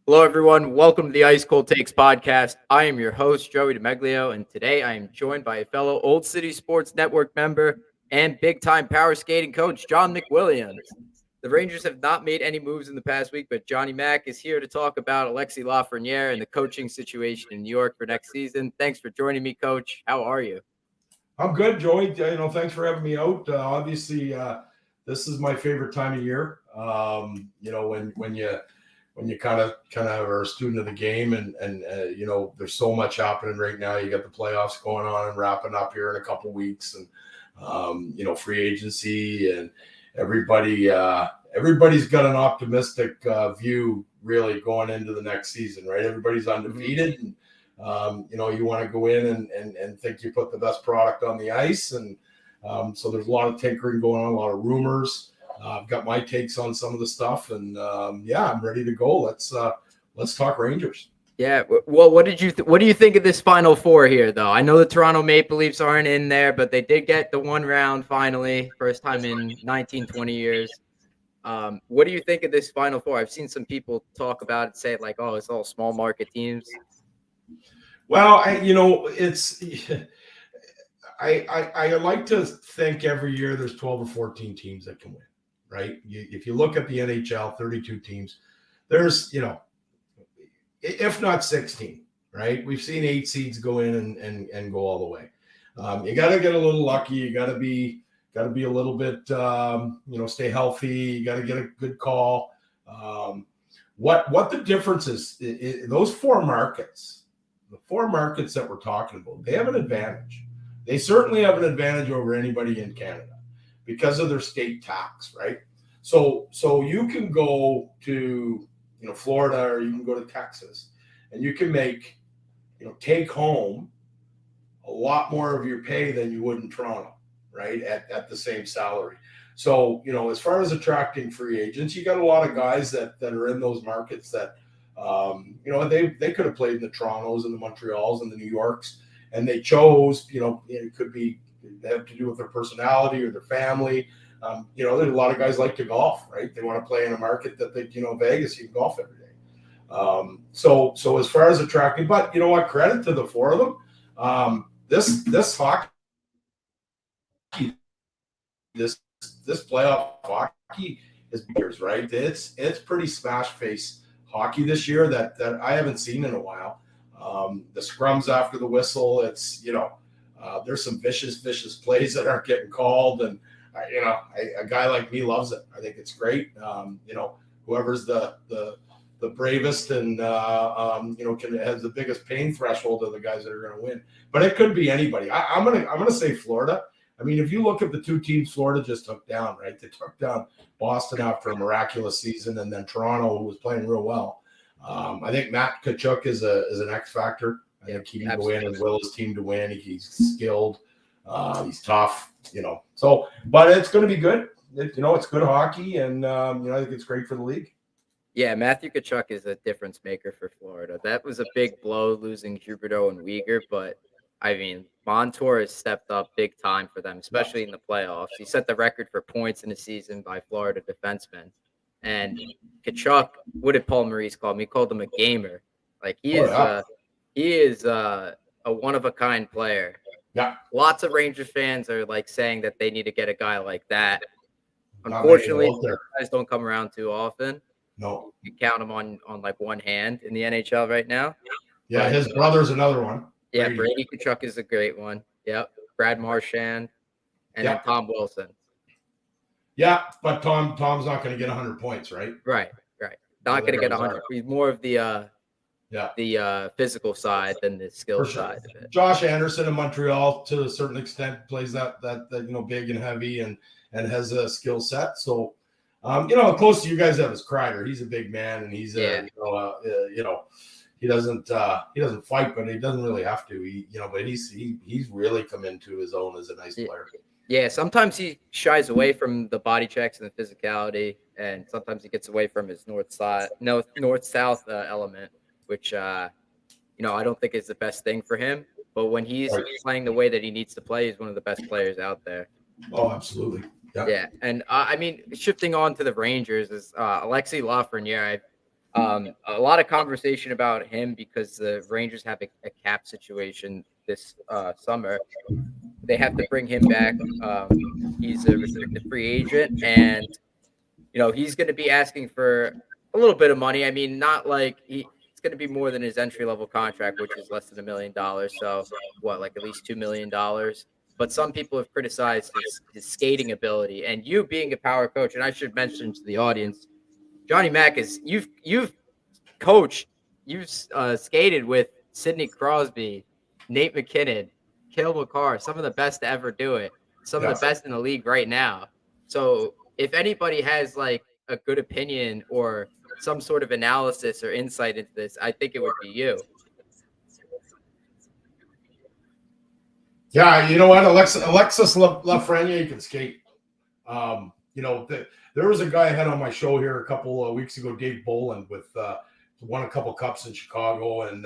Hello, everyone. Welcome to the Ice Cold Takes podcast. I am your host, Joey DeMeglio, and today I am joined by a fellow Olde City Sports Network member and big-time power skating coach, Jon MacWilliams. The Rangers have not made any moves in the past week, but Jonny Mac is here to talk about Alexis Lafrenière and the coaching situation in New York for next season. Thanks for joining me, Coach. How are you? I'm good, Joey. Thanks for having me out. Obviously, this is my favorite time of year. When you kind of are a student of the game, and there's so much happening right now. You got the playoffs going on and wrapping up here in a couple weeks, and free agency, and everybody's got an optimistic view really going into the next season, right? Everybody's undefeated, and you want to go in and think you put the best product on the ice. And so there's a lot of tinkering going on, a lot of rumors. I've got my takes on some of the stuff, and I'm ready to go. Let's talk Rangers. Yeah. Well, what do you think of this Final Four here, though? I know the Toronto Maple Leafs aren't in there, but they did get the one round finally, first time in 19, 20 years. What do you think of this Final Four? I've seen some people talk about it, say like, oh, it's all small market teams. Well, I like to think every year there's 12 or 14 teams that can win, right? If you look at the NHL, 32 teams, there's, if not 16, right? We've seen 8 seeds go in and go all the way. You got to get a little lucky. You got to be a little bit, stay healthy. You got to get a good call. What the difference is, those 4 markets. The 4 markets that we're talking about, they have an advantage. They certainly have an advantage over anybody in Canada because of their state tax, right? So you can go to, Florida, or you can go to Texas, and you can make, take home a lot more of your pay than you would in Toronto, right? At the same salary. So, as far as attracting free agents, you got a lot of guys that are in those markets that, they could have played in the Torontos and the Montreals and the New Yorks, and they chose, it could be, they have to do with their personality or their family. There's a lot of guys like to golf, right? They want to play in a market that they, Vegas, you can golf every day. So as far as attracting, but you know what, credit to the 4 of them. This hockey, this playoff hockey is years, right? It's pretty smash face hockey this year that I haven't seen in a while. The scrums after the whistle, it's, there's some vicious plays that aren't getting called. And, a guy like me loves it. I think it's great. Whoever's the bravest and, has the biggest pain threshold of the guys that are going to win. But it could be anybody. I'm going to say Florida. I mean, if you look at the 2 teams Florida just took down, right? They took down Boston after a miraculous season, and then Toronto, who was playing real well. I think Matt Tkachuk is an X factor. I think he can go in and will his team to win. He's skilled. He's tough, So, but it's going to be good. It's good hockey, and I think it's great for the league. Yeah, Matthew Tkachuk is a difference maker for Florida. That was a big blow losing Huberdeau and Weegar, but I mean, Montour has stepped up big time for them, especially in the playoffs. He set the record for points in a season by Florida defensemen. And Tkachuk, what did Paul Maurice call him? He called him a gamer. Like he is a one of a kind player. Yeah. Lots of Rangers fans are like saying that they need to get a guy like that. Unfortunately, guys don't come around too often. No, you count them on like one hand in the NHL right now. Yeah, his brother's another one. Yeah, Brady Tkachuk is a great one. Yep, Brad Marchand, and then Tom Wilson. Yeah, but Tom's not going to get 100 points, right? Right. Not going to get 100. He's more of the physical side than the skill side of it. Josh Anderson in Montreal, to a certain extent, plays that big and heavy and has a skill set. So, close to you guys have is Kreider. He's a big man, and he's he doesn't fight, but he doesn't really have to. But he's really come into his own as a nice player. Yeah, sometimes he shies away from the body checks and the physicality, and sometimes he gets away from his north-south element, which I don't think is the best thing for him. But when he's playing the way that he needs to play, he's one of the best players out there. Oh, absolutely. Yeah, and shifting on to the Rangers is Alexis Lafrenière. A lot of conversation about him because the Rangers have a cap situation this summer. They have to bring him back. He's a restricted free agent, and he's going to be asking for a little bit of money. I mean, not like it's going to be more than his entry level contract, which is less than $1 million. So what, like at least $2 million? But some people have criticized his skating ability, and you being a power coach, and I should mention to the audience, Jonny Mac is you've coached, you've skated with Sidney Crosby, Nate MacKinnon, Cale Makar, some of the best to ever do it, some of the best in the league right now. So if anybody has like a good opinion or some sort of analysis or insight into this, I think it would be you. Yeah, you know what, Alexis Lafrenière can skate. There was a guy I had on my show here a couple of weeks ago, Dave Boland, with won a couple cups in Chicago, and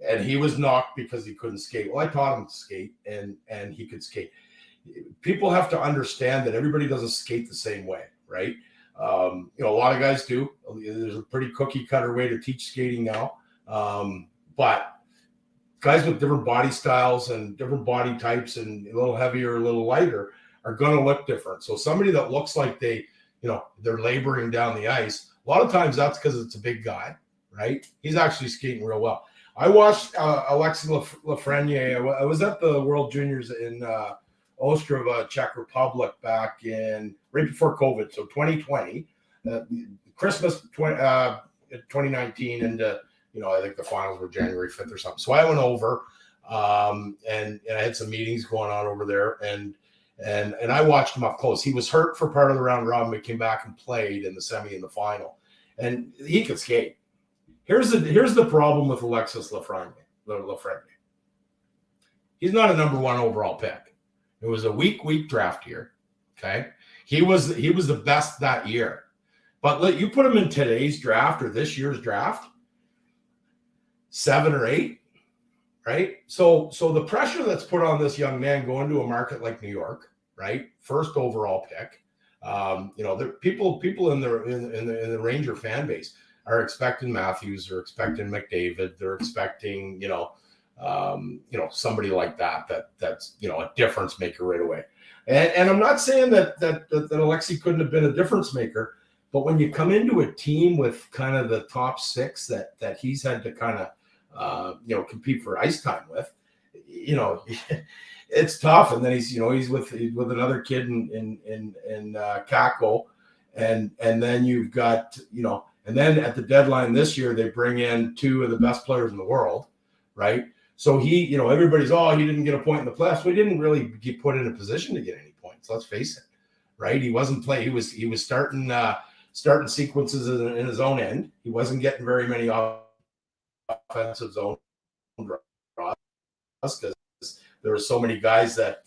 and he was knocked because he couldn't skate. Well, I taught him to skate, and he could skate. People have to understand that everybody doesn't skate the same way, right? A lot of guys do. There's a pretty cookie cutter way to teach skating now, but guys with different body styles and different body types and a little heavier, a little lighter are going to look different. So somebody that looks like they're laboring down the ice, a lot of times that's because it's a big guy, right? He's actually skating real well. I watched Alexis Lafrenière. I was at the World Juniors in Ostrava, Czech Republic, back in right before COVID, so 2020, Christmas 2019, and I think the finals were January 5th or something. So I went over, and I had some meetings going on over there, and I watched him up close. He was hurt for part of the round robin, but came back and played in the semi and the final, and he could skate. Here's the problem with Alexis Lafrenière. He's not a number one overall pick. It was a weak draft year. Okay, he was the best that year, but you put him in today's draft or this year's draft, 7 or 8, right? So the pressure that's put on this young man going to a market like New York, right? First overall pick. The people in the Ranger fan base are expecting Matthews, they're expecting McDavid, they're expecting somebody like that's a difference maker right away. And I'm not saying that Alexi couldn't have been a difference maker, but when you come into a team with kind of the top 6 that he's had to kind of compete for ice time with, it's tough. And then he's with another kid in Kako, and then you've got and then at the deadline this year they bring in 2 of the best players in the world, right? So he everybody's he didn't get a point in the playoffs. We didn't really get put in a position to get any points. Let's face it, right? He wasn't playing. He was starting sequences in his own end. He wasn't getting very many offensive zone draws because there were so many guys that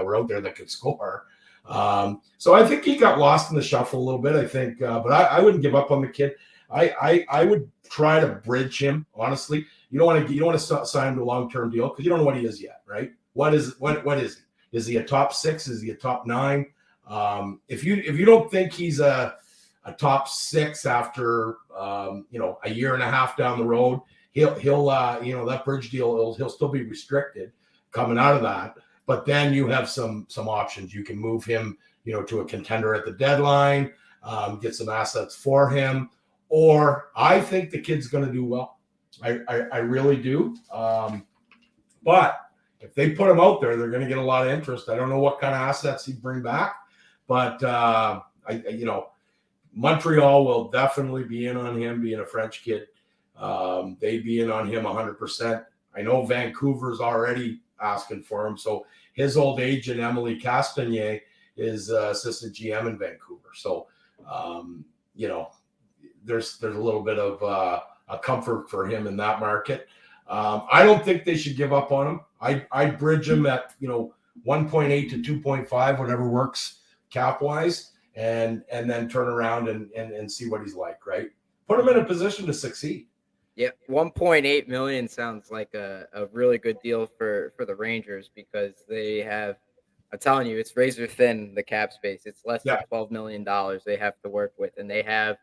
were out there that could score. So I think he got lost in the shuffle a little bit. I think, but I wouldn't give up on the kid. I would try to bridge him. Honestly, you don't want to sign him to a long-term deal because you don't know what he is yet, right? What is he? Is he a top 6? Is he a top 9? If you don't think he's a top 6 after a year and a half down the road, he'll that bridge deal, he'll still be restricted coming out of that. But then you have some options. You can move him, to a contender at the deadline, get some assets for him. Or I think the kid's going to do well. I really do. But if they put him out there, they're going to get a lot of interest. I don't know what kind of assets he'd bring back, but Montreal will definitely be in on him, being a French kid. They'd be in on him 100%. I know Vancouver's already asking for him. So his old agent, Emily Castagnier, is assistant GM in Vancouver. So, there's a little bit of a comfort for him in that market. I don't think they should give up on him. I'd bridge him at 1.8 to 2.5, whatever works cap wise, and then turn around and see what he's like. Right, put him in a position to succeed. Yeah, $1.8 million sounds like a really good deal for the Rangers because they have. I'm telling you, it's razor thin, the cap space. It's less than $12 million they have to work with, and they have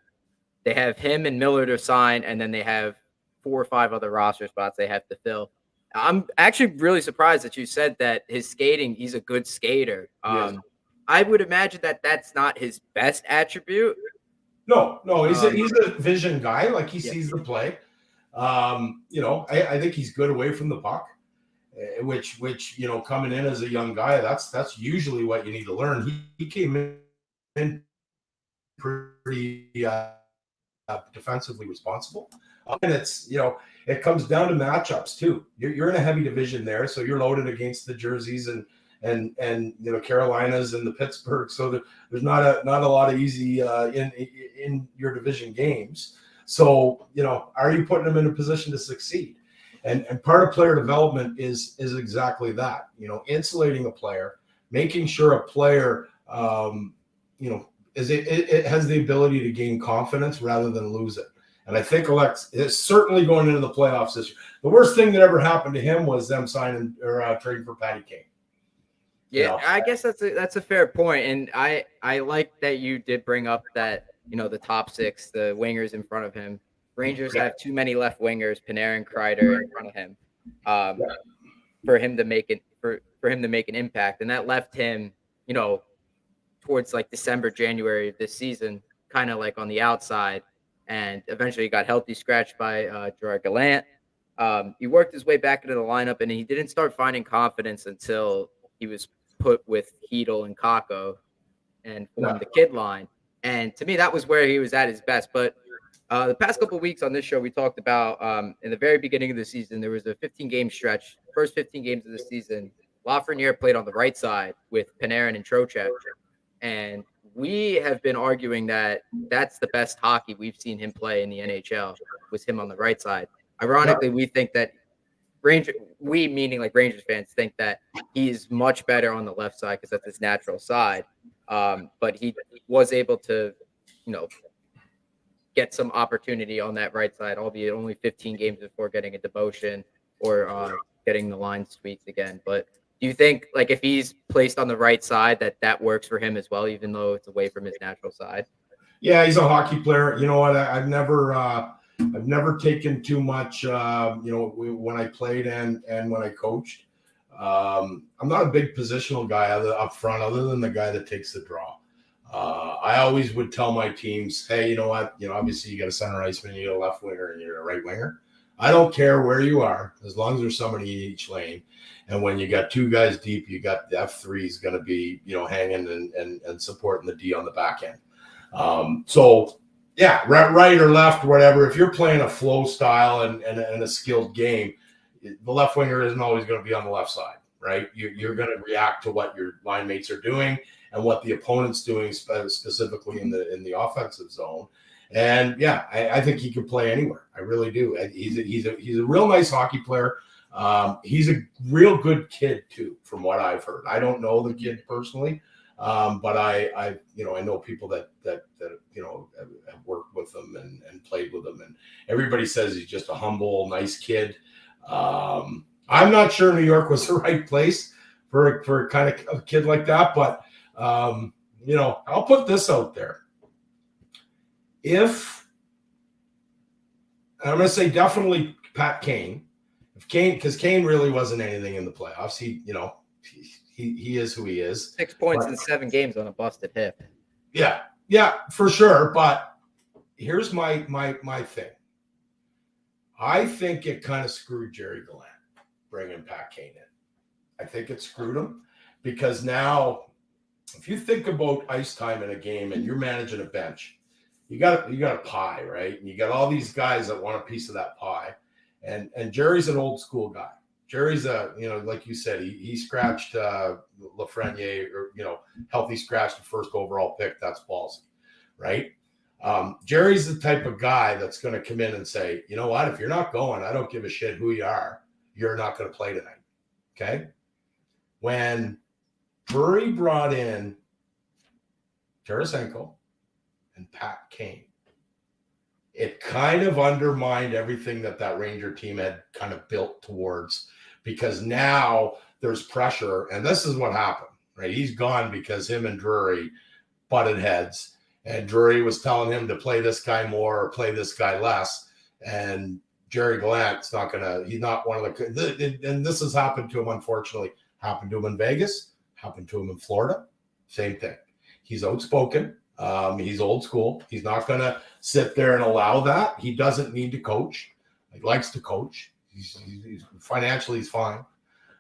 they have him and Miller to sign, and then they have 4 or 5 other roster spots they have to fill. I'm actually really surprised that you said that his skating, he's a good skater. Yes. I would imagine that that's not his best attribute. No, he's a vision guy. Like he sees the play. I think he's good away from the puck, which coming in as a young guy, that's usually what you need to learn. He came in pretty defensively responsible, and it's it comes down to matchups too. You're in a heavy division there, so you're loaded against the Jerseys and Carolinas and the Pittsburgh. So there's not a lot of easy in your division games. So are you putting them in a position to succeed? And part of player development is exactly that. Insulating a player, making sure a player it has the ability to gain confidence rather than lose it. And I think Alex is certainly going into the playoffs this year. The worst thing that ever happened to him was them signing or trading for Patty Kane. Yeah, I guess that's a fair point. And I like that you did bring up that, the top 6, the wingers in front of him. Rangers have too many left wingers, Panarin, Kreider in front of him, for him to make an impact. And that left him, towards like December, January of this season, kind of like on the outside. And eventually he got healthy scratched by Gerard Gallant. He worked his way back into the lineup, and he didn't start finding confidence until he was put with Hedel and Kakko and formed the kid line. And to me, that was where he was at his best. But the past couple of weeks on this show, we talked about in the very beginning of the season, there was a 15-game stretch. First 15 games of the season, Lafrenière played on the right side with Panarin and Trocheck. And we have been arguing that that's the best hockey we've seen him play in the NHL, was him on the right side. Ironically, we think that meaning like Rangers fans, think that he's much better on the left side because that's his natural side. But he was able to, get some opportunity on that right side, albeit only 15 games before getting a demotion or getting the lines tweaked again. But do you think, like, if he's placed on the right side, that works for him as well, even though it's away from his natural side? Yeah, he's a hockey player. You know what? I've never taken too much. When I played and when I coached, I'm not a big positional guy up front, other than the guy that takes the draw. I always would tell my teams, hey, you know what? Obviously you got a center iceman, you got a left winger, and you're a right winger. I don't care where you are, as long as there's somebody in each lane. And when you got 2 guys deep, you got the F3 is going to be, hanging and supporting the D on the back end. So yeah, right or left, whatever. If you're playing a flow style and a skilled game, the left winger isn't always going to be on the left side, right? You're going to react to what your line mates are doing and what the opponent's doing, specifically in the offensive zone. And yeah, I think he can play anywhere. I really do. He's a real nice hockey player. He's a real good kid too, from what I've heard. I don't know the kid personally, but I know people that have worked with him and played with him, and everybody says he's just a humble, nice kid. I'm not sure New York was the right place for kind of a kid like that, but I'll put this out there. If I'm going to say definitely Pat Kane, because Kane really wasn't anything in the playoffs. He is who he is. 6 points in 7 games on a busted hip. Yeah, for sure. But here's my thing. I think it kind of screwed Jerry Gallant bringing Pat Kane in. I think it screwed him because now, if you think about ice time in a game and you're managing a bench, you got a pie, right? And you got all these guys that want a piece of that pie. And Jerry's an old school guy. Jerry's like you said, he scratched Lafrenière, or healthy scratched the first overall pick. That's ballsy, right? Jerry's the type of guy that's going to come in and say, you know what? If you're not going, I don't give a shit who you are. You're not going to play tonight. Okay. When Burry brought in Tarasenko and Pat Kane, it kind of undermined everything that Ranger team had kind of built towards, because now there's pressure. And this is what happened, right? He's gone because him and Drury butted heads. and Drury was telling him to play this guy more or play this guy less. And Jerry Gallant's he's not one of the, and this has happened to him, unfortunately, happened to him in Vegas, happened to him in Florida, same thing. He's outspoken. He's old school. He's not going to sit there and allow that. He doesn't need to coach. He likes to coach. He's financially, he's fine.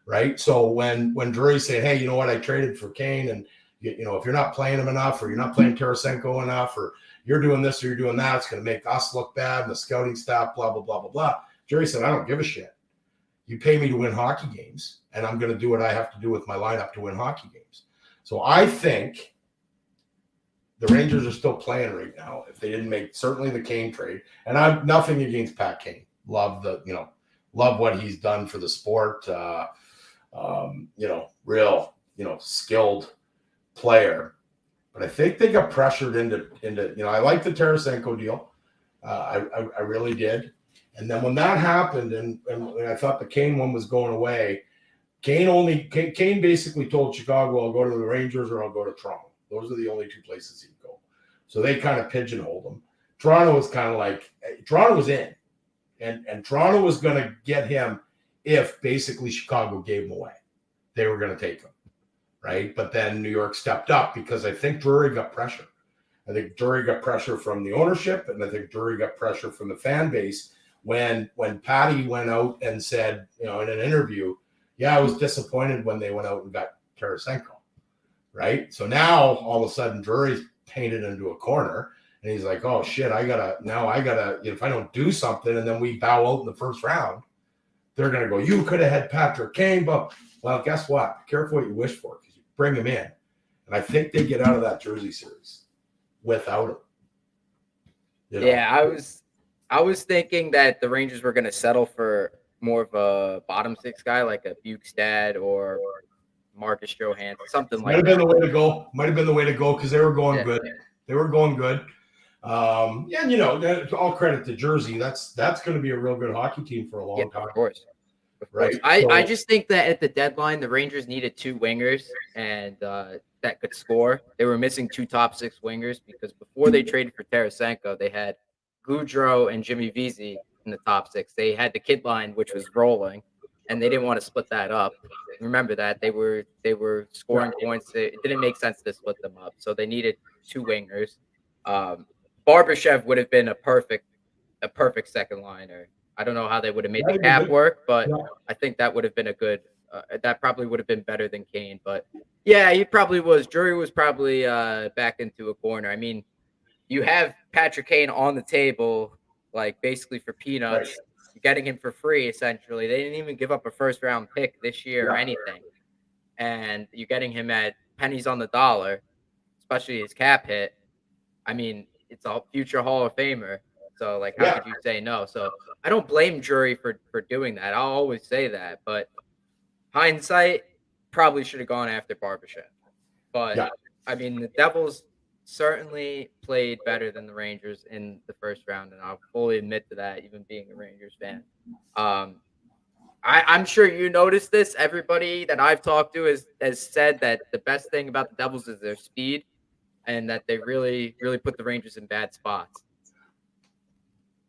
Right. So when Drury said, hey, you know what, I traded for Kane, and you know, if you're not playing him enough, or you're not playing Tarasenko enough, or you're doing this or you're doing that, it's going to make us look bad and the scouting staff, blah, blah, blah, blah, blah. Drury said, I don't give a shit. You pay me to win hockey games, and I'm going to do what I have to do with my lineup to win hockey games. So I think the Rangers are still playing right now if they didn't make certainly the Kane trade. And I'm nothing against Pat Kane. Love what he's done for the sport. Real, skilled player. But I think they got pressured into I like the Tarasenko deal. I really did. And then when that happened, and I thought the Kane one was going away, Kane basically told Chicago, I'll go to the Rangers or I'll go to Toronto. Those are the only two places he'd go. So they kind of pigeonholed him. Toronto was kind of like, Toronto was in. And Toronto was going to get him if basically Chicago gave him away. They were going to take him, right? But then New York stepped up because I think Drury got pressure. I think Drury got pressure from the ownership, and I think Drury got pressure from the fan base when Patty went out and said, in an interview, yeah, I was disappointed when they went out and got Tarasenko, right? So now all of a sudden Drury's painted into a corner. And he's like, oh, shit, I gotta, if I don't do something and then we bow out in the first round, they're going to go, you could have had Patrick Kane. But, well, guess what? Be careful what you wish for, because you bring him in. And I think they get out of that Jersey series without him. Yeah, I was thinking that the Rangers were going to settle for more of a bottom six guy like a Bukestad or Marcus Johansson, something like that. Might have been the way to go because they were going good. They were going good. All credit to Jersey. That's going to be a real good hockey team for a long time. Of course. Right. I just think that at the deadline, the Rangers needed two wingers and that could score. They were missing two top six wingers because before they traded for Tarasenko, they had Goudreau and Jimmy Vesey in the top six. They had the kid line, which was rolling, and they didn't want to split that up. Remember that they were scoring points. It didn't make sense to split them up, so they needed two wingers. Barbashev would have been a perfect second liner. I don't know how they would have made the cap work, but I think that would have been a good. That probably would have been better than Kane. But yeah, he probably was. Drury was probably back into a corner. I mean, you have Patrick Kane on the table, like basically for peanuts. Right. You're getting him for free, essentially. They didn't even give up a first round pick this year or anything, and you're getting him at pennies on the dollar, especially his cap hit. I mean, it's a future Hall of Famer. So, like, how could you say no? So, I don't blame Drury for doing that. I'll always say that. But hindsight, probably should have gone after Barbashev. But, I mean, the Devils certainly played better than the Rangers in the first round. And I'll fully admit to that, even being a Rangers fan. I'm sure you noticed this. Everybody that I've talked to has said that the best thing about the Devils is their speed, and that they really, really put the Rangers in bad spots.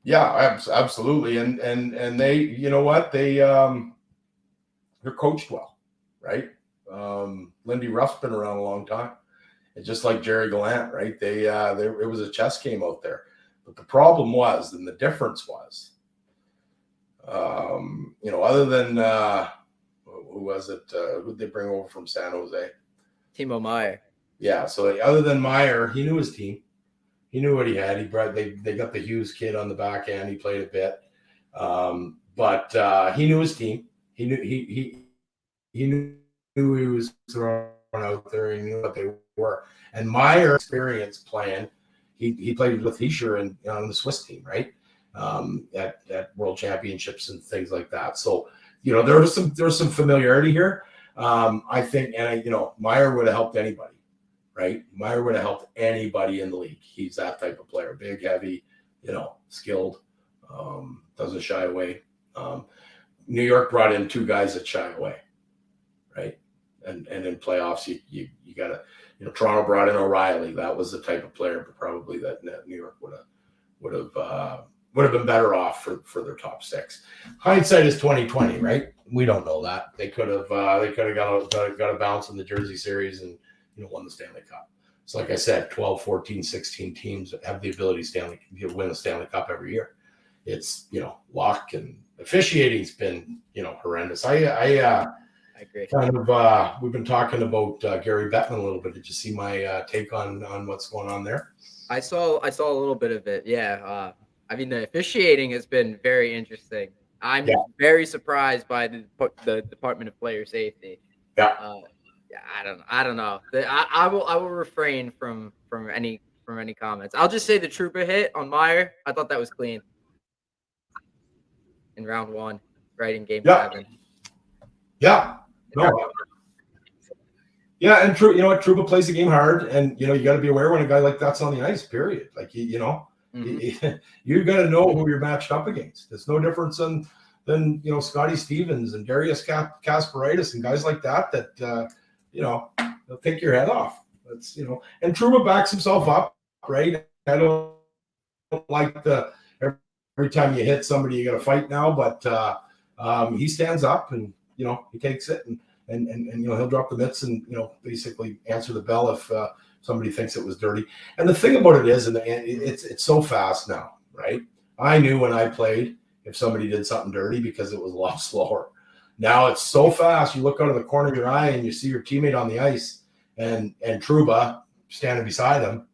Yeah, absolutely. And they, you know what? They're coached well, right? Lindy Ruff's been around a long time. And just like Jerry Gallant, right? It was a chess game out there. But the problem was, and the difference was, other than who was it? Who'd they bring over from San Jose? Timo Meier. Yeah, so other than Meier, he knew his team. He knew what he had. They got the Hughes kid on the back end. He played a bit, but he knew his team. He knew who he was throwing out there. He knew what they were. And Meier experience playing. He played with Hischier and on the Swiss team, right? At World Championships and things like that. So there was some familiarity here. I think, and Meier would have helped anybody. Right? Meier would have helped anybody in the league. He's that type of player. Big, heavy, skilled, doesn't shy away. New York brought in two guys that shy away, right? And in playoffs, you gotta, Toronto brought in O'Reilly. That was the type of player probably that New York would have been better off for their top six. Hindsight is 2020, right? We don't know that. They could have got a bounce in the Jersey series and won the Stanley Cup. So like I said, 12, 14, 16 teams have the ability to win the Stanley Cup every year. It's luck, and officiating's been horrendous. I agree. We've been talking about Gary Bettman a little bit. Did you see my take on what's going on there? I saw a little bit of it. Yeah. I mean, the officiating has been very interesting. I'm very surprised by the Department of Player Safety. Yeah. I don't know. I will refrain from any comments. I'll just say the Trouba hit on Meyer. I thought that was clean in round 1, right in game 7. Yeah. No. Yeah, and you know what? Trouba plays the game hard, and you got to be aware when a guy like that's on the ice. Period. Like you got to know who you're matched up against. It's no difference than Scotty Stevens and Darius Kasparaitis and guys like that they'll take your head off. That's and Trouba backs himself up, right? I don't like every time you hit somebody you got to fight now, but he stands up and he takes it and he'll drop the mitts and basically answer the bell if somebody thinks it was dirty. And the thing about it is, and it's so fast now, right? I knew when I played if somebody did something dirty because it was a lot slower. Now it's so fast. You look out of the corner of your eye and you see your teammate on the ice and Trouba standing beside him.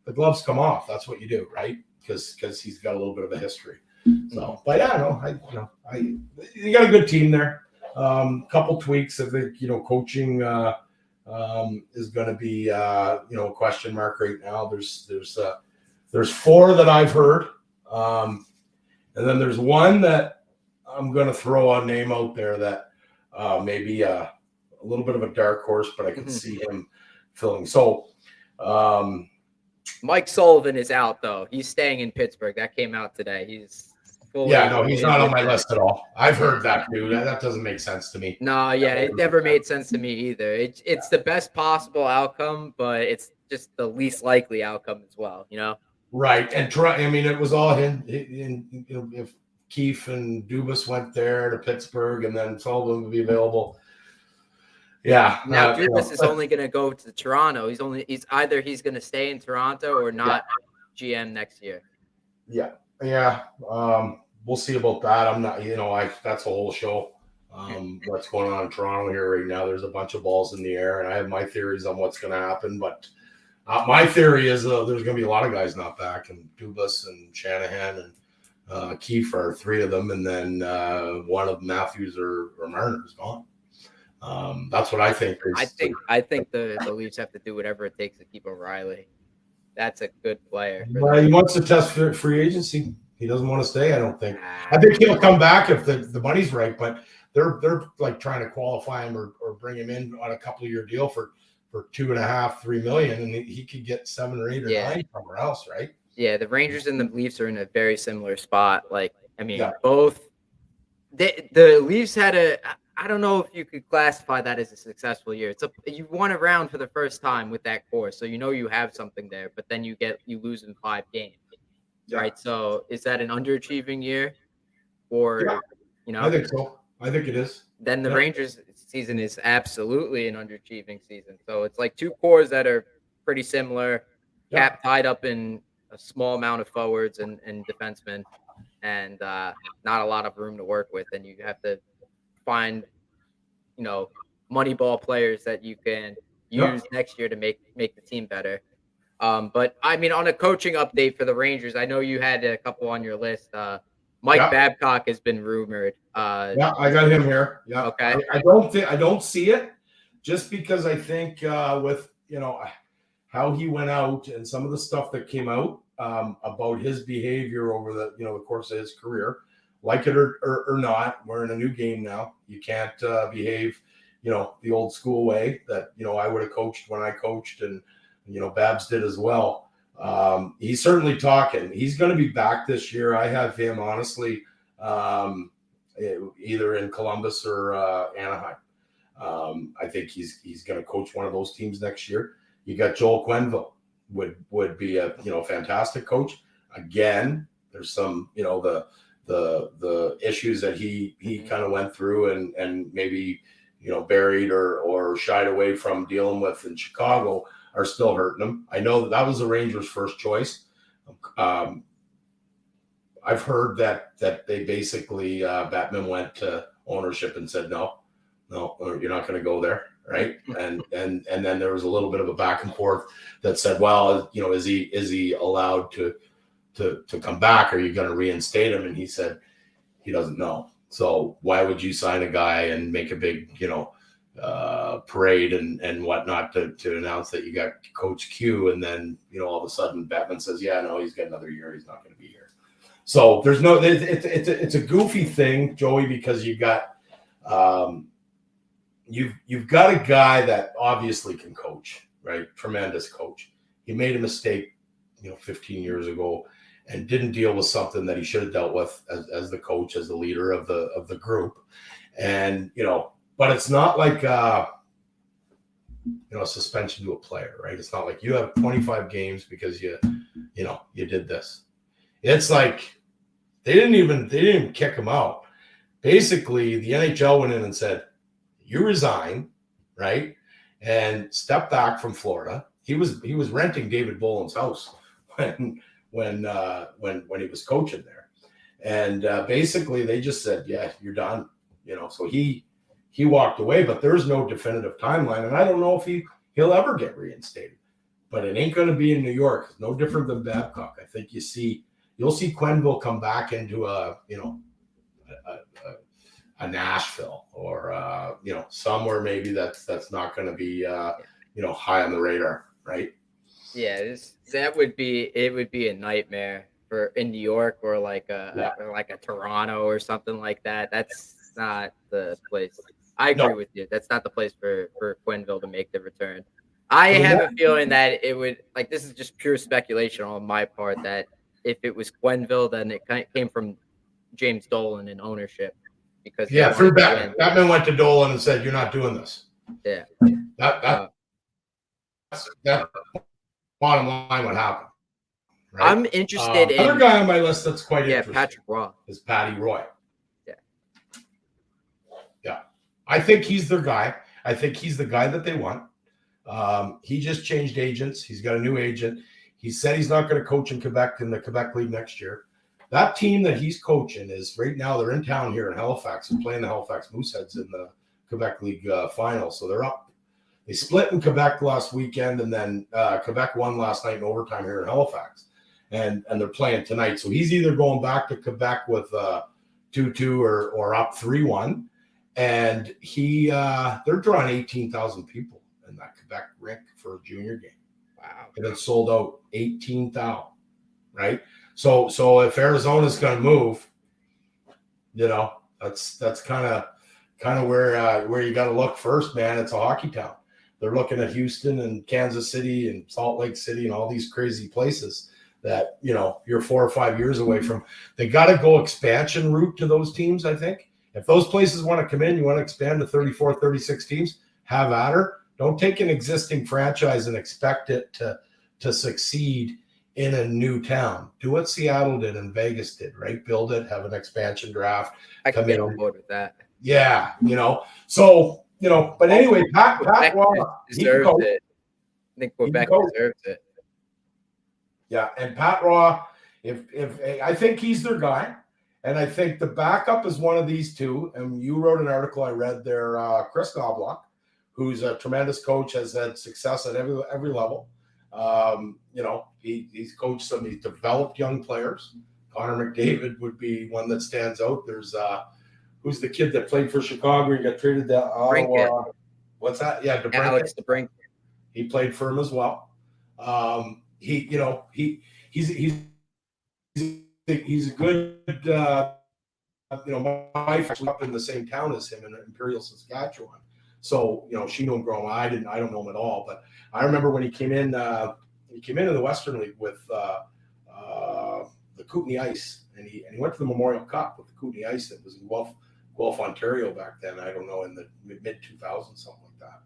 The gloves come off. That's what you do, right? Because he's got a little bit of a history. So, but yeah, no, you got a good team there. Couple tweaks. I think coaching is going to be a question mark right now. There's 4 that I've heard, and then there's one that I'm going to throw a name out there that maybe a little bit of a dark horse, but I can see him filling. So Mike Sullivan is out though. He's staying in Pittsburgh. That came out today. He's he's not on my list at all. I've heard that, dude. That doesn't make sense to me. No, it never made sense to me either. It's the best possible outcome, but it's just the least likely outcome as well, Right. And it was all if Keefe and Dubas went there to Pittsburgh and then Sullivan would be available. Yeah. Now Dubas is only going to go to Toronto. He's either going to stay in Toronto or not GM next year. Yeah. Yeah. We'll see about that. I'm not, that's a whole show. What's going on in Toronto here right now. There's a bunch of balls in the air, and I have my theories on what's going to happen. But my theory is there's going to be a lot of guys not back, and Dubas and Shanahan and Keefe are 3 of them, and then one of Matthews or Marner is gone. That's what I think. I think the Leafs have to do whatever it takes to keep O'Reilly. That's a good player. He wants to test free agency. He doesn't want to stay, I don't think. I think he'll come back if the money's right, but they're like trying to qualify him or bring him in on a couple-year deal for $2.5-3 million, and he could get 7 or 8 or 9 somewhere else, right? Yeah, the Rangers and the Leafs are in a very similar spot. Both the Leafs had I don't know if you could classify that as a successful year. You won a round for the first time with that core, so you have something there. But then you lose in 5 games, right? So is that an underachieving year, or I think so. I think it is. Then the Rangers season is absolutely an underachieving season. So it's like 2 cores that are pretty similar, cap tied up in a small amount of forwards and defensemen, and not a lot of room to work with, and you have to find money ball players that you can use next year to make the team better. But I mean, on a coaching update for the Rangers, I know you had a couple on your list. Mike Babcock has been rumored. I got him here. Yeah. Okay. I don't see it, just because I think with how he went out and some of the stuff that came out about his behavior over the course of his career. Like it or not, we're in a new game now. You can't behave, the old school way that, I would have coached when I coached, and, Babs did as well. He's certainly talking. He's going to be back this year. I have him, honestly, either in Columbus or Anaheim. I think he's going to coach one of those teams next year. You got Joel Quenneville would be a fantastic coach. Again, there's some the issues that he kind of went through and maybe buried or shied away from dealing with in Chicago are still hurting him. I know that was the Rangers' first choice. I've heard that they basically Batman went to ownership and said no, you're not going to go there, right? And then there was a little bit of a back and forth that said, well, is he allowed to come back? Are you going to reinstate him? And he said he doesn't know. So why would you sign a guy and make a big parade and whatnot to announce that you got Coach Q, and then all of a sudden Batman says, yeah, no, he's got another year, he's not going to be here. So there's no, it's a goofy thing, Joey, because you've got you've got a guy that obviously can coach, right? Tremendous coach. He made a mistake, 15 years ago, and didn't deal with something that he should have dealt with as the coach, as the leader of the group, and but it's not like a suspension to a player, right? It's not like you have 25 games because you did this. It's like they didn't even kick him out. Basically, the NHL went in and said, "You resign, right, and step back from Florida." He was renting David Boland's house when he was coaching there, and basically they just said, "Yeah, you're done." So he walked away, but there's no definitive timeline, and I don't know if he'll ever get reinstated. But it ain't going to be in New York. It's no different than Babcock. I think you'll see Quenneville come back into a Nashville or somewhere maybe that's not going to be high on the radar, right? Yeah, it would be a nightmare in New York or like a Toronto or something like that. That's not the place. I agree with you. That's not the place for Quenneville to make the return. I have a feeling that it would, this is just pure speculation on my part, that if it was Quenneville, then it came from James Dolan in ownership. Because through Batman. Batman went to Dolan and said, "You're not doing this." Yeah. That's bottom line what happened. Right? I'm interested in another guy on my list that's quite interesting. Patrick Roy is Patty Roy. Yeah. I think he's their guy. I think he's the guy that they want. He just changed agents. He's got a new agent. He said he's not going to coach in Quebec in the Quebec League next year. That team that he's coaching is right now, they're in town here in Halifax and playing the Halifax Mooseheads in the Quebec League final. So they're up. They split in Quebec last weekend, and then Quebec won last night in overtime here in Halifax. And they're playing tonight. So he's either going back to Quebec with 2-2 or up 3-1. And they're drawing 18,000 people in that Quebec rink for a junior game. Wow. And it sold out 18,000, right? So if Arizona's going to move, that's kind of where you got to look first, man. It's a hockey town. They're looking at Houston and Kansas City and Salt Lake City and all these crazy places that you're 4 or 5 years away from. They got to go expansion route to those teams. I think if those places want to come in, you want to expand to 34, 36 teams, have at her. Don't take an existing franchise and expect it to succeed in a new town. Do what Seattle did and Vegas did, right? Build it, have an expansion draft. I can get on board with that. Yeah, So, but anyway, Pat Roy deserves it. I think Quebec deserves it. Yeah, and Pat Roy, if I think he's their guy, and I think the backup is one of these two. And you wrote an article I read there, Chris Knobloch, who's a tremendous coach, has had success at every level. He's coached some. He's developed young players. Connor McDavid would be one that stands out. There's who's the kid that played for Chicago? He got traded to Ottawa. What's that? Yeah, Alex DeBrincat. He played for him as well. He's a good. My wife was up in the same town as him in Imperial, Saskatchewan. So she knew him growing up. I don't know him at all, but I remember when he came in. He came into the Western League with the Kootenay Ice, and he went to the Memorial Cup with the Kootenay Ice. That was in Guelph, Ontario back then. I don't know, in the mid 2000s, something like that.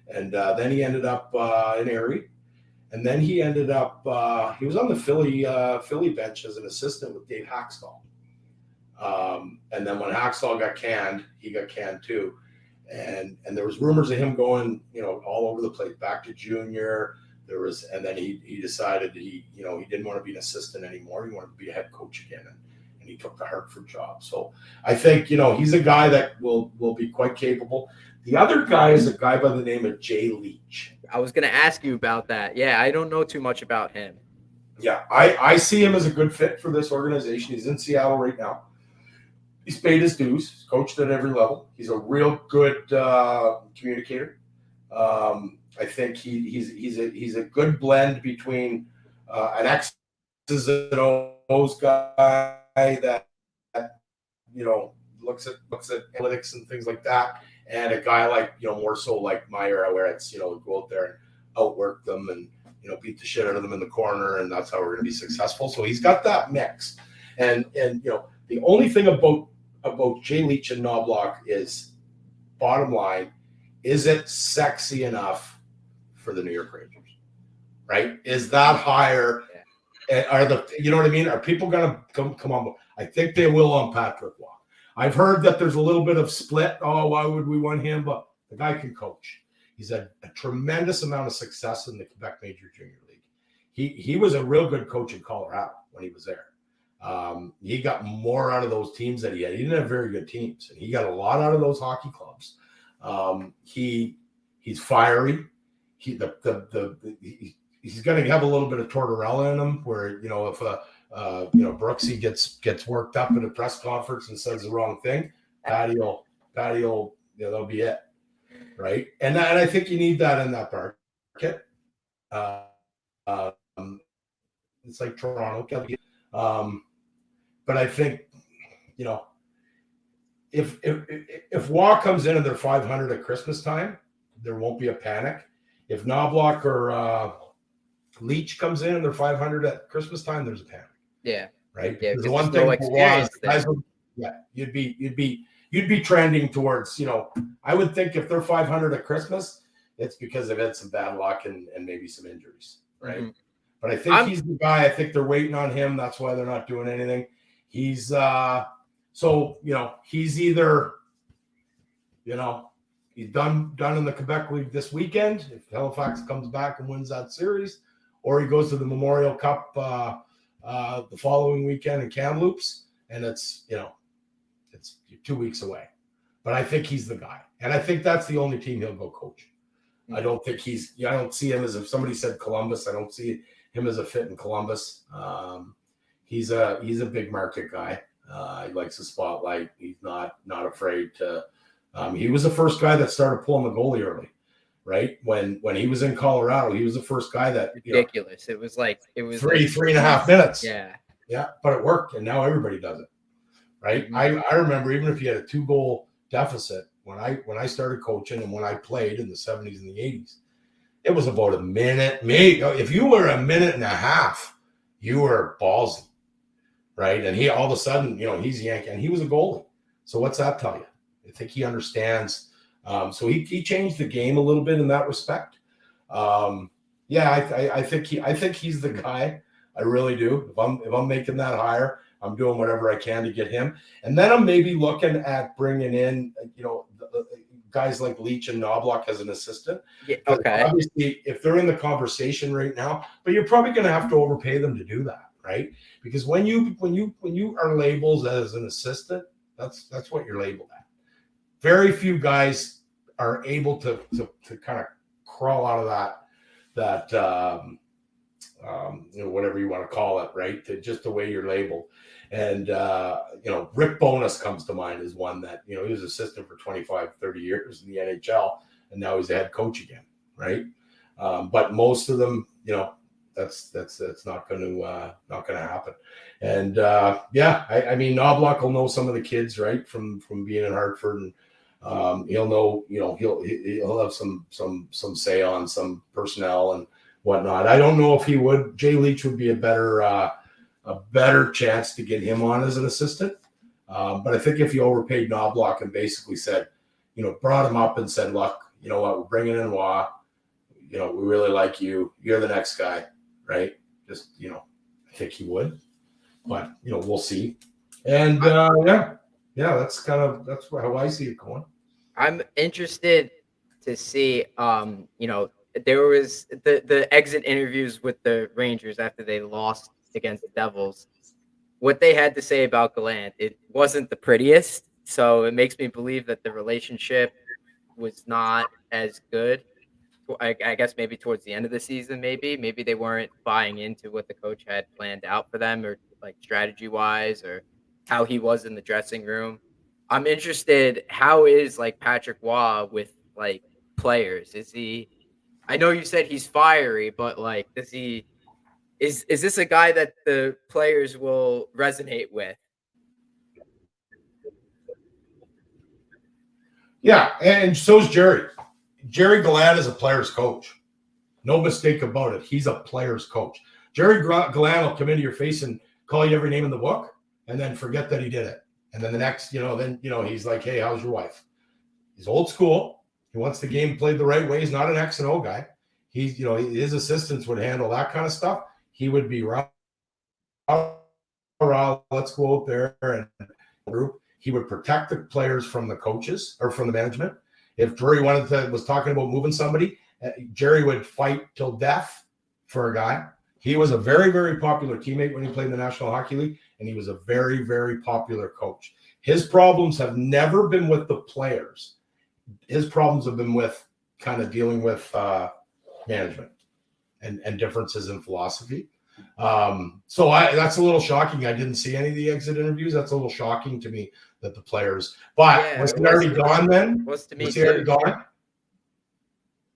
And then he ended up in Erie. And then he ended up, he was on the Philly bench as an assistant with Dave Haxtell. And then when Haxtell got canned, he got canned too. And there was rumors of him going, all over the place, back to junior. And then he decided he didn't want to be an assistant anymore. He wanted to be a head coach again. And he took the Hartford job. So I think, he's a guy that will be quite capable. The other guy is a guy by the name of Jay Leach. I was going to ask you about that. Yeah, I don't know too much about him. Yeah, I see him as a good fit for this organization. He's in Seattle right now. He's paid his dues. He's coached at every level. He's a real good communicator. I think he's a good blend between an X's and O's guy that looks at analytics and things like that, and a guy like more so like my era, where it's go out there and outwork them and beat the shit out of them in the corner, and that's how we're going to be successful. So he's got that mix, and the only thing about Jay Leach and Knobloch is, bottom line, is it sexy enough for the New York Rangers? Right? Is that higher? Are you know what I mean? Are people going to come on? I think they will on Patrick Waugh. I've heard that there's a little bit of split. Oh, why would we want him? But the guy can coach. He's had a tremendous amount of success in the Quebec Major Junior League. He was a real good coach in Colorado when he was there. He got more out of those teams that he had. He didn't have very good teams, and he got a lot out of those hockey clubs. He's fiery. He's going to have a little bit of Tortorella in him, where if Brooksy gets worked up at a press conference and says the wrong thing, Patty'll that'll be it, right? And I think you need that in that market. It's like Toronto. But I think, if Waugh comes in and they're 500 at Christmas time, there won't be a panic. If Knobloch or Leach comes in and they're 500 at Christmas time, there's a panic. Yeah. Right. Yeah. The one thing for Waugh, you'd be trending towards. I would think if they're 500 at Christmas, it's because they've had some bad luck and maybe some injuries, right? Mm-hmm. But I think he's the guy. I think they're waiting on him. That's why they're not doing anything. He's he's either, he's done in the Quebec League this weekend if Halifax comes back and wins that series, or he goes to the Memorial Cup the following weekend in Kamloops, and it's 2 weeks away. But I think he's the guy, and I think that's the only team he'll go coach. Mm-hmm. I don't think I don't see him as, if somebody said Columbus, I don't see him as a fit in Columbus. He's a big market guy. He likes the spotlight. He's not afraid to. He was the first guy that started pulling the goalie early, right? When he was in Colorado, he was the first guy that ridiculous. It was 3.5 minutes. Yeah, but it worked, and now everybody does it, right? Mm-hmm. I remember, even if you had a 2-goal deficit when I started coaching and when I played in the 70s and the 80s. It was about a minute. Maybe if you were a minute and a half, you were ballsy, right? And he all of a sudden, he's Yankee, and he was a goalie. So what's that tell you? I think he understands. So he changed the game a little bit in that respect. I think he's the guy. I really do. If I'm making that hire, I'm doing whatever I can to get him. And then I'm maybe looking at bringing in, guys like Leach and Knobloch as an assistant. Yeah, okay. Obviously, if they're in the conversation right now, but you're probably going to have to overpay them to do that, right? Because when you are labeled as an assistant, that's what you're labeled at. Very few guys are able to kind of crawl out of that whatever you want to call it, right? To just the way you're labeled. And, Rick Bowness comes to mind as one that, he was assistant for 25, 30 years in the NHL, and now he's a head coach again, right? But most of them, that's not going to happen. And, I mean, Knobloch will know some of the kids, right, from being in Hartford, and he'll know, he'll have some say on some personnel and whatnot. I don't know if he would. Jay Leach would be a better chance to get him on as an assistant. But I think if you overpaid Knobloch and basically said, brought him up and said, look, you know what, we're bringing in Wah. You know, we really like you. You're the next guy, right? Just, you know, I think he would. But, you know, we'll see. And, that's how I see it going. I'm interested to see, you know, there was the exit interviews with the Rangers after they lost against the Devils. What they had to say about Gallant, it wasn't the prettiest. So it makes me believe that the relationship was not as good. I guess maybe towards the end of the season, maybe they weren't buying into what the coach had planned out for them, or like strategy wise, or how he was in the dressing room. I'm interested. How is like Patrick Waugh with like players? Is he? I know you said he's fiery, but like, does he? Is this a guy that the players will resonate with? Yeah, and so's Jerry. Jerry Gallant is a player's coach. No mistake about it. He's a player's coach. Jerry Gallant will come into your face and call you every name in the book and then forget that he did it. And then the next, he's like, hey, how's your wife? He's old school. He wants the game played the right way. He's not an X and O guy. He's, his assistants would handle that kind of stuff. He would be rah, let's go out there and group. He would protect the players from the coaches or from the management. If Drury was talking about moving somebody, Jerry would fight till death for a guy. He was a very, very popular teammate when he played in the National Hockey League, and he was a very, very popular coach. His problems have never been with the players. His problems have been with kind of dealing with management and differences in philosophy. So that's a little shocking. I didn't see any of the exit interviews. That's a little shocking to me that the players. But was he already gone then? Was he already gone?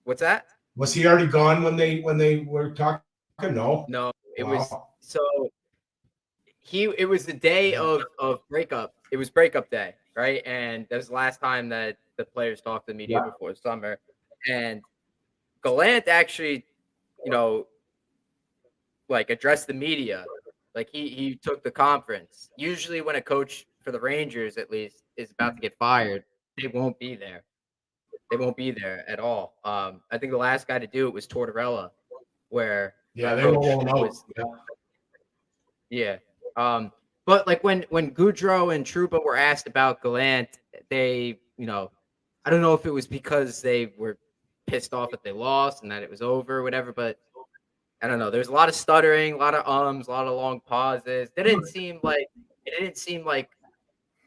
What's that? Was he already gone when they were talking? No. It was so. It was the day of breakup. It was breakup day, right? And that was the last time that the players talked to the media before summer. And Gallant actually, like addressed the media. Like he took the conference. Usually when a coach for the Rangers, at least, is about to get fired, they won't be there. They won't be there at all. I think the last guy to do it was Tortorella, where they won't know. But like when Goudreau and Trouba were asked about Gallant, they, I don't know if it was because they were pissed off that they lost and that it was over or whatever, but I don't know. There's a lot of stuttering, a lot of ums, a lot of long pauses. It didn't seem like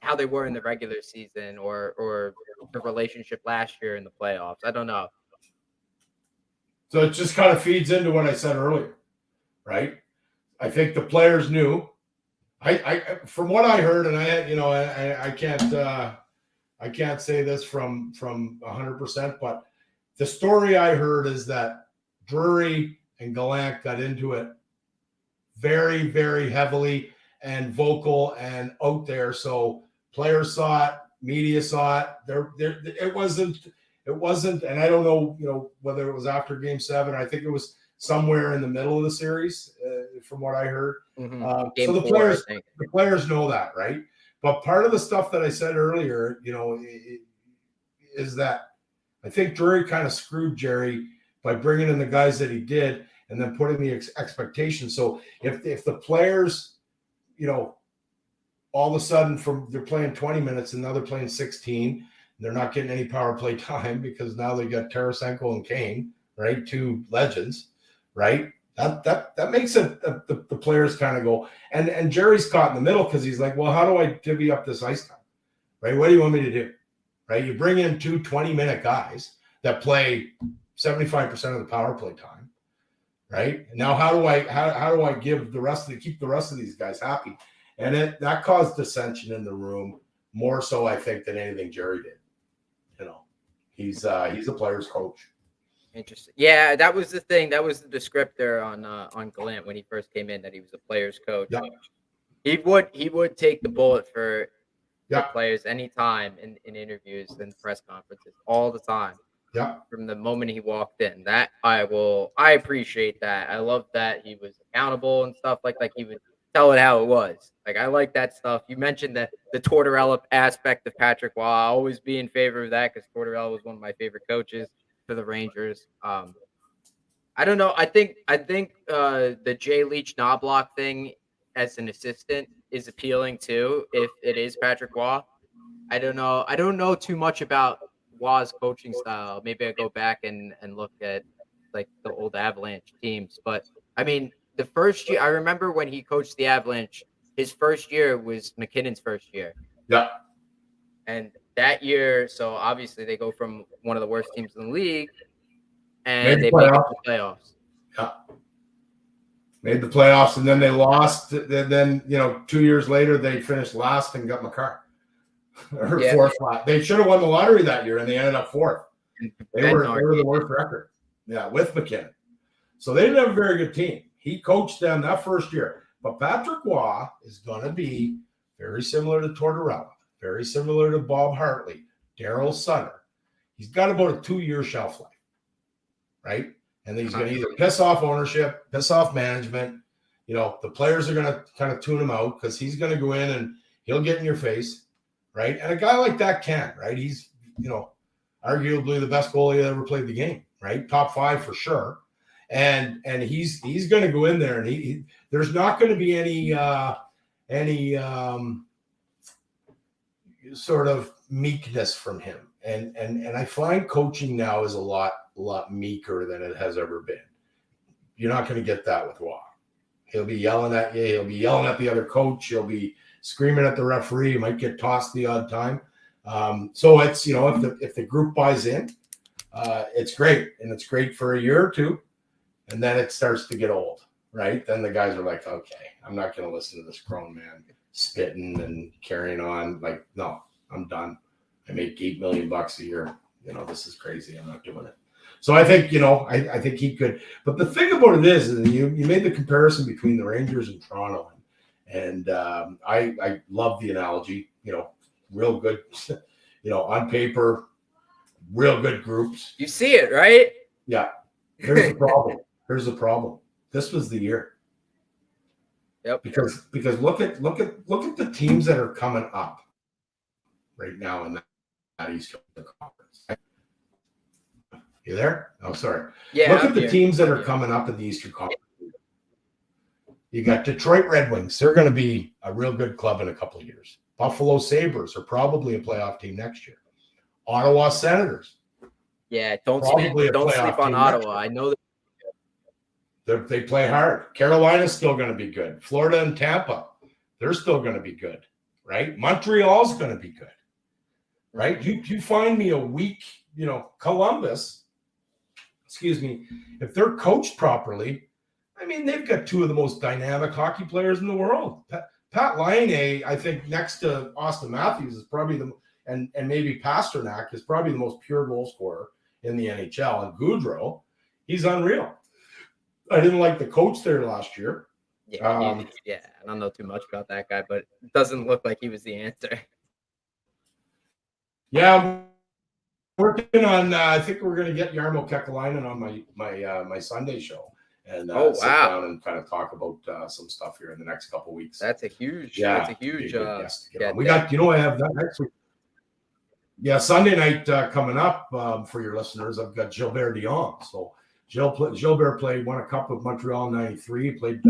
how they were in the regular season or the relationship last year in the playoffs. I don't know. So it just kind of feeds into what I said earlier, right? I think the players knew. I from what I heard, and I can't say this from 100%, but the story I heard is that Drury and Gallant got into it very, very heavily and vocal and out there. So players saw it, media saw it. It wasn't, and I don't know, whether it was after Game 7. I think it was somewhere in the middle of the series, from what I heard. Mm-hmm. So the players know that, right? But part of the stuff that I said earlier, is that I think Drury kind of screwed Jerry by bringing in the guys that he did and then putting the expectation. So if the players, all of a sudden they're playing 20 minutes and now they're playing 16, they're not getting any power play time because now they got Tarasenko and Kane, right? Two legends, right? That makes it the players kind of go, and Jerry's caught in the middle because he's like, well, how do I divvy up this ice time, right? What do you want me to do, right? You bring in two 20-minute guys that play 75% of the power play time, right? Now how do I give keep the rest of these guys happy? And that caused dissension in the room more so, I think, than anything Jerry did. He's a player's coach. Interesting. Yeah, that was the thing. That was the descriptor on Gallant when he first came in, that he was a player's coach. Yeah. He would take the bullet for players anytime in interviews and press conferences, all the time. Yeah. From the moment he walked in. That I appreciate that. I love that he was accountable and stuff like he would tell it how it was. Like, I like that stuff. You mentioned the Tortorella aspect of Patrick Waugh. I'll always be in favor of that because Tortorella was one of my favorite coaches for the Rangers. I don't know. I think the Jay Leach Knobloch thing as an assistant is appealing too. If it is Patrick Waugh, I don't know. I don't know too much about Waugh's coaching style. Maybe I go back and look at like the old Avalanche teams. But I mean, the first year I remember when he coached the Avalanche, his first year was MacKinnon's first year. Yeah. And that year, so obviously they go from one of the worst teams in the league Made and the they make it playoffs. to the playoffs. Yeah. Made the playoffs, and then they lost. Then 2 years later they finished last and got Makar. Or fourth last. They should have won the lottery that year, and they ended up fourth. They were the worst record. Yeah, with MacKinnon. So they didn't have a very good team. He coached them that first year. But Patrick Waugh is going to be very similar to Tortorella, very similar to Bob Hartley, Daryl Sutter. He's got about a 2-year shelf life, right? And then he's going to either piss off ownership, piss off management. The players are going to kind of tune him out because he's going to go in and he'll get in your face, right? And a guy like that can, right? He's, arguably the best goalie that ever played the game, right? Top 5 for sure. And he's going to go in there, and he there's not going to be any sort of meekness from him. And I find coaching now is a lot meeker than it has ever been. You're not going to get that with Waugh. He'll be yelling at you. He'll be yelling at the other coach. He'll be screaming at the referee. He might get tossed the odd time. So it's, if the group buys in, it's great. And it's great for a year or two. And then it starts to get old, right? Then the guys are like, okay, I'm not going to listen to this grown man spitting and carrying on. Like, no, I'm done. I make $8 million a year. This is crazy. I'm not doing it. So I think, I think he could. But the thing about it is you made the comparison between the Rangers and Toronto. And I love the analogy, real good, on paper, real good groups. You see it, right? Yeah. Here's the problem. This was the year. Yep. Because look at the teams that are coming up right now in that Eastern Conference. You there? Oh, sorry. Yeah. Look at the teams that are coming up in the Eastern Conference. You got Detroit Red Wings. They're going to be a real good club in a couple of years. Buffalo Sabres are probably a playoff team next year. Ottawa Senators. Yeah, don't sleep on Ottawa. I know that they play hard. Carolina's still going to be good. Florida and Tampa, they're still going to be good, right? Montreal's going to be good, right? You find me a weak, Columbus, if they're coached properly, I mean, they've got 2 of the most dynamic hockey players in the world. Pat Laine, I think, next to Austin Matthews, is probably and maybe Pasternak is probably the most pure goal scorer in the NHL. And Goudreau, he's unreal. I didn't like the coach there last year. Yeah, I don't know too much about that guy, but it doesn't look like he was the answer. Yeah, I'm working on. I think we're going to get Jarmo Kekalainen on my Sunday show, and sit down and kind of talk about some stuff here in the next couple of weeks. That's a huge. guest to get on. We got. I have that next week. Yeah, Sunday night coming up for your listeners. I've got Gilbert Dion. So Gilbert won a cup with Montreal in '93. Played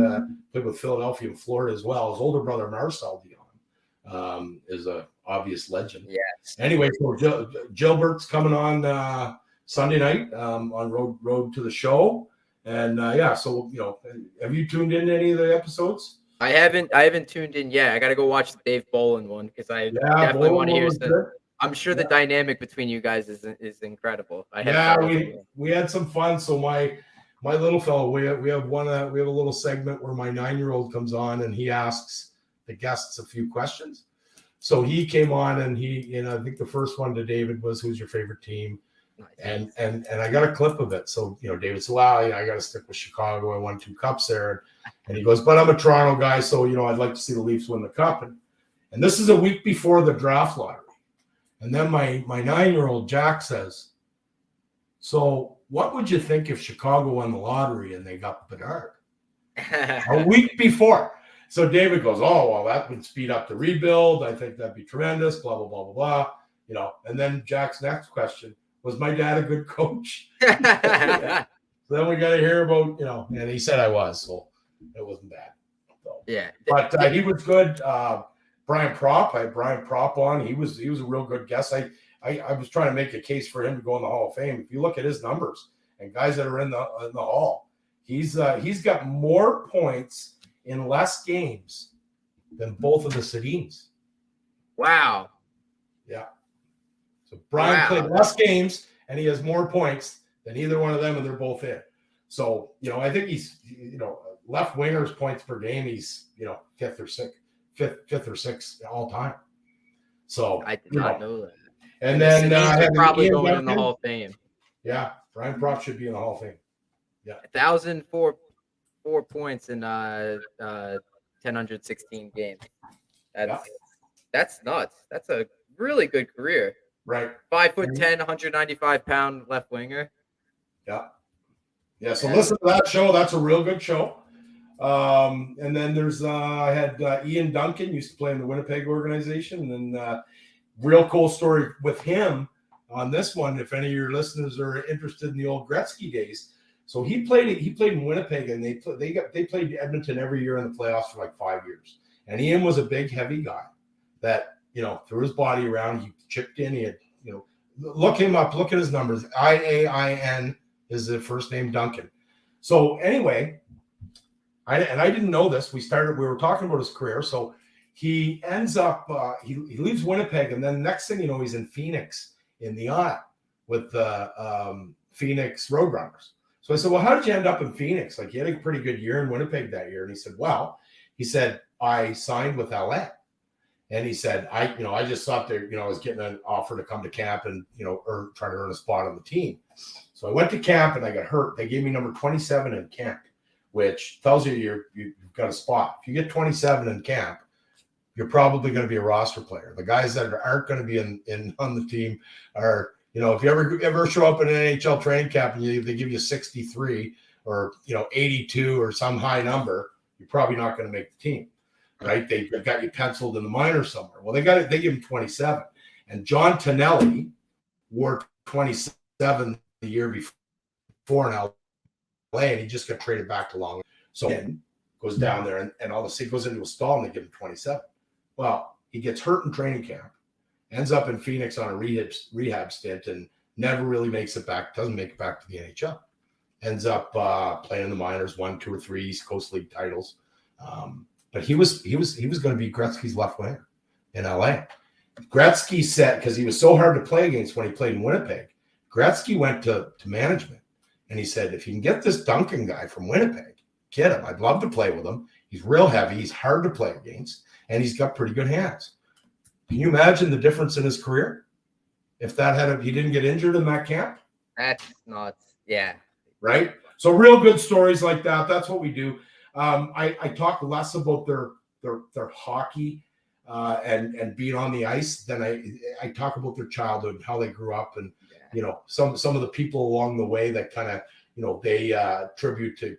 with Philadelphia and Florida as well. His older brother Marcel Dion is a obvious legend. Yes. Anyway, so Gilbert's coming on Sunday night on Road to the Show, and so have you tuned in to any of the episodes? I haven't tuned in yet. I got to go watch the Dave Bolin one because I definitely want to hear that. I'm sure the dynamic between you guys is incredible. We had some fun. So my little fellow, we have a little segment where my 9-year-old comes on and he asks the guests a few questions. So he came on and I think the first one to David was, "Who's your favorite team?" Nice. And I got a clip of it. So David said, "Well, I got to stick with Chicago. I won 2 cups there." And he goes, "But I'm a Toronto guy, so I'd like to see the Leafs win the cup." And this is a week before the draft lottery. And then my 9-year-old Jack says, "So what would you think if Chicago won the lottery and they got Bedard?" A week before. So David goes, oh, well, that would speed up the rebuild. I think that'd be tremendous, blah, blah, blah, blah, blah. You know, and then Jack's next question, was my dad a good coach? So then we got to hear about, you know, and he said I was, so it wasn't bad. So, Yeah. but he was good. Brian Propp, I had Brian Propp on. He was a real good guest. I was trying to make a case for him to go in the Hall of Fame. If you look at his numbers and guys that are in the Hall, he's got more points in less games than both of the Sedins. Wow. Yeah. So Brian played less games and he has more points than either one of them, and they're both in. So, you know, I think he's, you know, left wingers points per game, he's, you know, fifth or sixth all time. So I did not know that. And then probably going in the Hall of Fame. Yeah, Brian Propp should be in the Hall of Fame. Yeah, 1,004 points in 1,016 games. That's nuts. That's a really good career. Right. 5'10", 195-pound left winger. Yeah. Yeah. So listen to that show. That's a real good show. And then there's I had Ian Duncan, used to play in the Winnipeg organization, and then real cool story with him on this one. If any of your listeners are interested in the old Gretzky days, so he played in Winnipeg, and they played Edmonton every year in the playoffs for like 5 years. And Ian was a big, heavy guy that, you know, threw his body around. He chipped in. He had, you know, look him up. Look at his numbers. IAIN is the first name, Duncan. So anyway, I didn't know this. We were talking about his career. So he ends up, he leaves Winnipeg, and then next thing you know, he's in Phoenix in the Isle with the Phoenix Roadrunners. So I said, well, how did you end up in Phoenix? Like, you had a pretty good year in Winnipeg that year. And he said, I signed with LA. And he said, I just thought that, you know, I was getting an offer to come to camp and, you know, try to earn a spot on the team. So I went to camp and I got hurt. They gave me number 27 in camp, which tells you you've got a spot. If you get 27 in camp, you're probably going to be a roster player. The guys that aren't going to be in on the team are, you know, if you ever show up in an NHL training camp and they give you 63 or, you know, 82 or some high number, you're probably not going to make the team, right? They've got you penciled in the minors somewhere. Well, they give him 27. And John Tonelli wore 27 the year before in LA, and he just got traded back to Long. So goes down there and all of a sudden goes into a stall and they give him 27. Well, he gets hurt in training camp, ends up in Phoenix on a rehab stint, and never really makes it back, doesn't make it back to the NHL. Ends up playing in the minors, won 2 or 3 East Coast League titles. But he was going to be Gretzky's left winger in LA. Gretzky said, because he was so hard to play against when he played in Winnipeg, Gretzky went to management and he said, if you can get this Duncan guy from Winnipeg, get him. I'd love to play with him. He's real heavy. He's hard to play against, and he's got pretty good hands. Can you imagine the difference in his career if he didn't get injured in that camp? That's nuts. Yeah. Right. So real good stories like that. That's what we do. I talk less about their hockey and being on the ice than I talk about their childhood and how they grew up, and you know, some of the people along the way that kind of, you know, they tribute to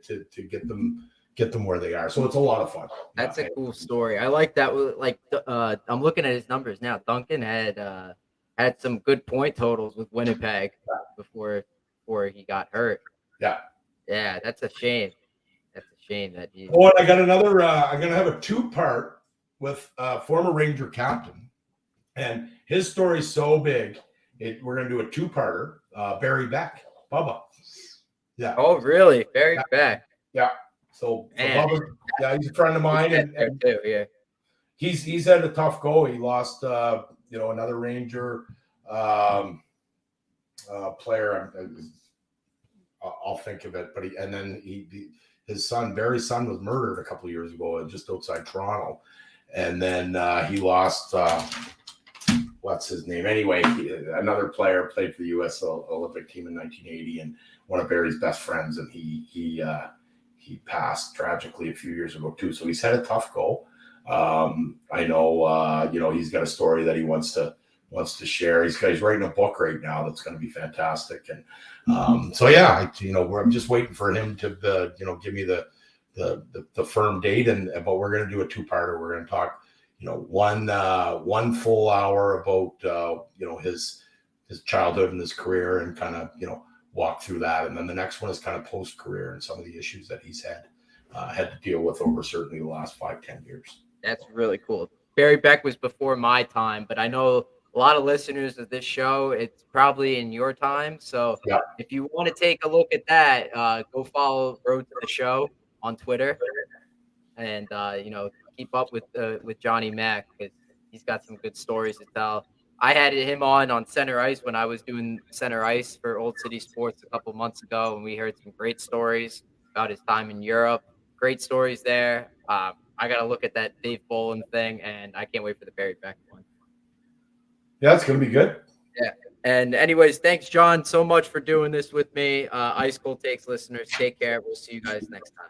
get them where they are. So it's a lot of fun. That's a cool story. I like that. Like I'm looking at his numbers now. Duncan had some good point totals with Winnipeg before he got hurt. Yeah, that's a shame. That's a shame that he. Oh, and I got another. I'm gonna have a 2-part with former Ranger captain, and his story's so big. We're gonna do a 2-parter. Barry Beck, Bubba. Yeah. Oh, really? Barry Beck. Yeah. So Bubba, he's a friend of mine, and too, yeah. He's had a tough go. He lost, you know, another Ranger player. I'll think of it, but his son, Barry's son, was murdered a couple of years ago just outside Toronto, and then he lost. What's his name? Anyway, another player played for the U.S. Olympic team in 1980, and one of Barry's best friends, and he passed tragically a few years ago too. So he's had a tough go. I know, you know, he's got a story that he wants to share. He's writing a book right now that's going to be fantastic, and so yeah, you know, I'm just waiting for him to you know, give me the the firm date, but we're going to do a two-parter. We're going to talk, one full hour about his childhood and his career, and kind of walk through that, and then the next one is kind of post-career and some of the issues that he's had to deal with over certainly the last 5-10 years. That's really cool. Barry Beck was before my time, but I know a lot of listeners of this show, it's probably in your time. So if you want to take a look at that, go follow Road to the Show on Twitter, and keep up with Jonny Mac, because he's got some good stories to tell. I had him on center ice when I was doing center ice for Olde City Sports a couple months ago, and we heard some great stories about his time in Europe. Great stories there. I got to look at that Dave Bolin thing, and I can't wait for the Barry Beck one. Yeah, it's going to be good. Yeah. And anyways, thanks, Jon, so much for doing this with me. Ice Cold Takes listeners, take care. We'll see you guys next time.